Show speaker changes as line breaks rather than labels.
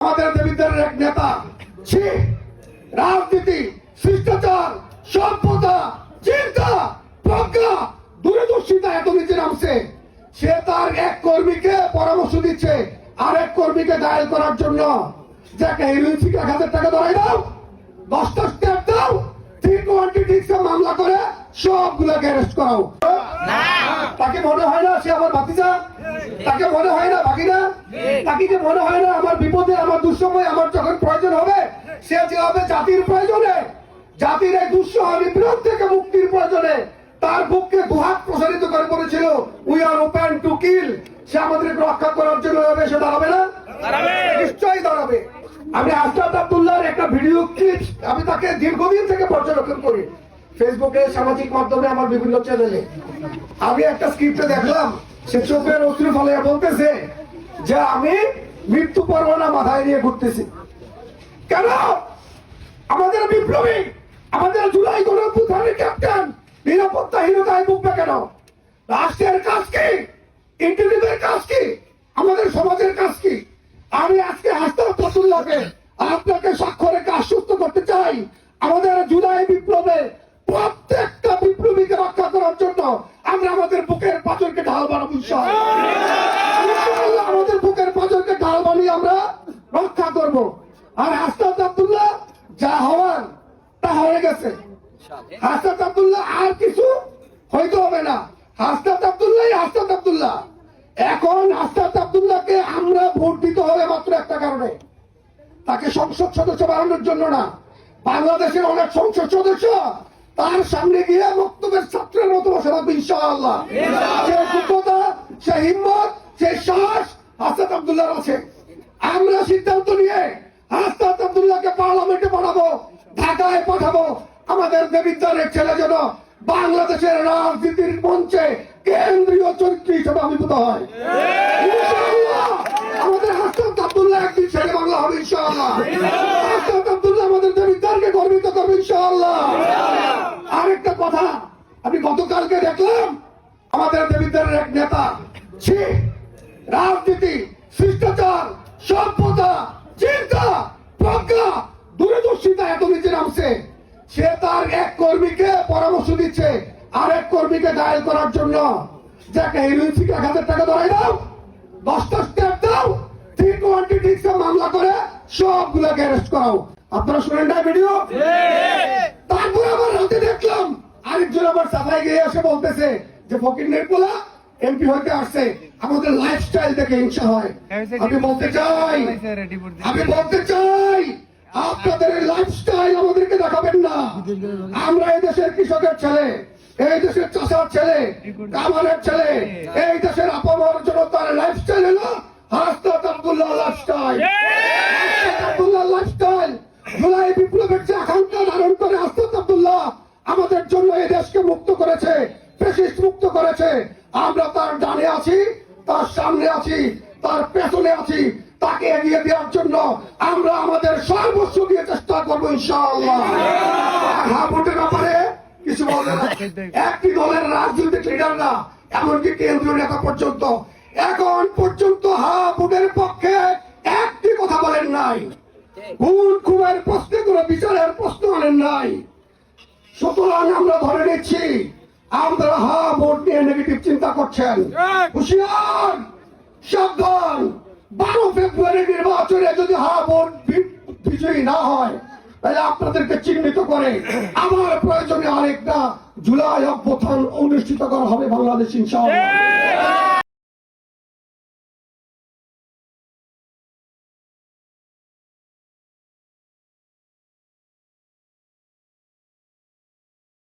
আমাদের দেবীদের এক নেতা রাজনীতি, শিষ্টাচার, সভ্যতা, চিন্তা, প্রজ্ঞা, দূরদর্শিতা এত নিচে নামছে, সে তার এক কর্মীকে পরামর্শ দিচ্ছে আরেক কর্মীকে ঘায়েল করার জন্য যে একটা হেরোইন থেকে 1,000 টাকা ধরাই দাও, 10টা স্টেপ দাও, 326 মামলা করে সবগুলোকে অ্যারেস্ট করাও। তাকে মনে হয় না সে আমার ভাতিজা? তাকে মনে হয় না ভাগিনা? তাকে যে মনে হয় না আমার বিপদে, আমার দুঃসময়, আমার যখন প্রয়োজন হবে সে যে হবে জাতির প্রয়োজনে, জাতির এই দুঃসহ বিরোধ থেকে মুক্তির প্রয়োজনে তার বুককে দুহাত প্রসারিত করে বলেছিল we are open to kill. সে আমাদেরকে রক্ষা করার জন্য সে দাঁড়াবে না? নিশ্চয়ই দাঁড়াবে। আমি আশরাফ আব্দুল্লাহর একটা ভিডিও ক্লিপ আমি তাকে দীর্ঘদিন থেকে পর্যবেক্ষণ করি, ফেসবুকে, সামাজিক মাধ্যমে, আমার বিভিন্ন চ্যানেলে। আমি একটা স্ক্রিপ্টে দেখলাম সে চোখের অশ্রু ফলে বলতেছে যে আমি মৃত্যু পরোয়ানা মাথায় নিয়ে ঘুরতেছি। কেন? আমাদের বিপ্লবী, আমাদের জুলাই গণঅভ্যুত্থানের ক্যাপ্টেন নিরাপত্তাহীনতায় ভুগবে কেন? রাষ্ট্রের কাজ কি? ইন্টারনেটের কাজ কি? আমাদের সমাজের কাজ কি? আমি আজকে আশরাফ আব্দুল্লাহকে আপনাকে স্বাক্ষর রেখে আশ্বস্ত করতে চাই, আমাদের জুলাই বিপ্লবে প্রত্যেকটা বিপ্লবীকে রক্ষা করার জন্য আমরা আমাদের বুকের পাঁজরকে ঢাল বানাবো। ইনশাআল্লাহ আমাদের বুকের পাঁজরকে ঢাল বানিয়ে আমরা রক্ষা করব। আর আশরাফ আব্দুল্লাহ যা হওয়ার তা হয়ে গেছে। আশরাফ আব্দুল্লাহ আর কিছু হয়তো হবে না। আশরাফ আব্দুল্লাহ আশরাফ আব্দুল্লাহ। এখন আশরাফ আব্দুল্লাহকে আমরা ভোট দিতে হবে মাত্র একটা কারণে, তাকে সংসদ সদস্য বানানোর জন্য না। বাংলাদেশের অনেক সংসদ সদস্য তার সামনে গিয়ে বক্তব্যের ছাত্রের মতো বসে থাকবে ইনশাআল্লাহ। সে যোগ্যতা, সে হিম্মত, সে সাহস আশরাফ আব্দুল্লাহর আছে। আমরা সিদ্ধান্ত নিয়ে আশরাফ আব্দুল্লাহকে পার্লামেন্টে পাঠাবো, ঢাকায় পাঠাবো। আমাদের দেবিদ্বারের ছেলে যেন বাংলাদেশের রাজনীতির মঞ্চে কেন্দ্রীয় চরিত্র হিসেবে আবির্ভূত হয় ইনশাআল্লাহ। আমাদের আশরাফ আব্দুল্লাহ একদিন ছেলে বাংলা হবে ইনশাআল্লাহ। আশরাফ আব্দুল্লাহ আমাদের দেবিদ্বারকে গর্বিত করবে ইনশাআল্লাহ। আরেকটা কথা, আমি গতকালকে দেখলাম আমাদের দেবিদ্বারের এক নেতা রাজনীতি, শিষ্টাচার, সভ্যতা, চিন্তা, প্রজ্ঞা, দূরদর্শিতা এত নিচে নামছে, সে তার এক কর্মীকে পরামর্শ দিচ্ছে আরেক কর্মীকে ঘায়েল করার জন্য যে একটা হেরোইন থেকে 1,000 টাকা ধরাই দাও, 10টা স্টেপ দাও, 326 মামলা করে সবগুলোকে অ্যারেস্ট করাও। আপনারা শুনেন না ভিডিও? তারপরে আবার রাতে দেখলাম আরেকজন আবার সাফাই গিয়ে এসে বলতেছে যে ফকির পোলা এমপি হইতে আসছে, আমাদের লাইফস্টাইল দেখে হিংসা হয়। আমি বলতে চাই আপনাদের এই লাইফস্টাইল আমাদেরকে দেখাবেন না। আমরা এই দেশের কৃষকের ছেলে, এই দেশের চাষার ছেলে, কামারের ছেলে, এই দেশের আপামর জনতার লাইফস্টাইল হলো আশরাফ আব্দুল্লাহ লাইফস্টাইল। আশরাফ আব্দুল্লাহ লাইফস্টাইল জুলাই বিপ্লবের যে আকাঙ্ক্ষা ধারণ করে আশরাফ আব্দুল্লাহ আমাদের জন্য এই দেশকে মুক্ত করেছে, ফ্যাসিস্ট মুক্ত করেছে। আমরা তার ডানে আছি, তার সামনে আছি, তার পেছনে আছি। তাকে এগিয়ে দেওয়ার জন্য আমরা আমাদের সর্বস্ব দিয়ে চেষ্টা করবো ইনশাআল্লাহ। ভোটের ব্যাপারে কিছু বলবে না, একটি দলের রাজনৈতিক লিডাররা এমনকি কেন্দ্রীয় নেতা পর্যন্ত এখন পর্যন্ত ভোটের পক্ষে একটি কথা বলেন নাই। খুন খুনের প্রশ্নে কোনো বিচারের প্রশ্ন আনেন নাই। সুতরাং আমরা ধরে নিচ্ছি আমরা ভোট নিয়ে নেগেটিভ চিন্তা করছেন। হুঁশিয়ার, সাবধান। 12 ফেব্রুয়ারি নির্বাচনে যদি ভোট বিজয়ী না হয় তাহলে আপনাদেরকে চিহ্নিত করে আমার প্রয়োজনে আরেকটা জুলাই অভ্যুত্থান অনুষ্ঠিত করা হবে বাংলাদেশ ইনশাআল্লাহ।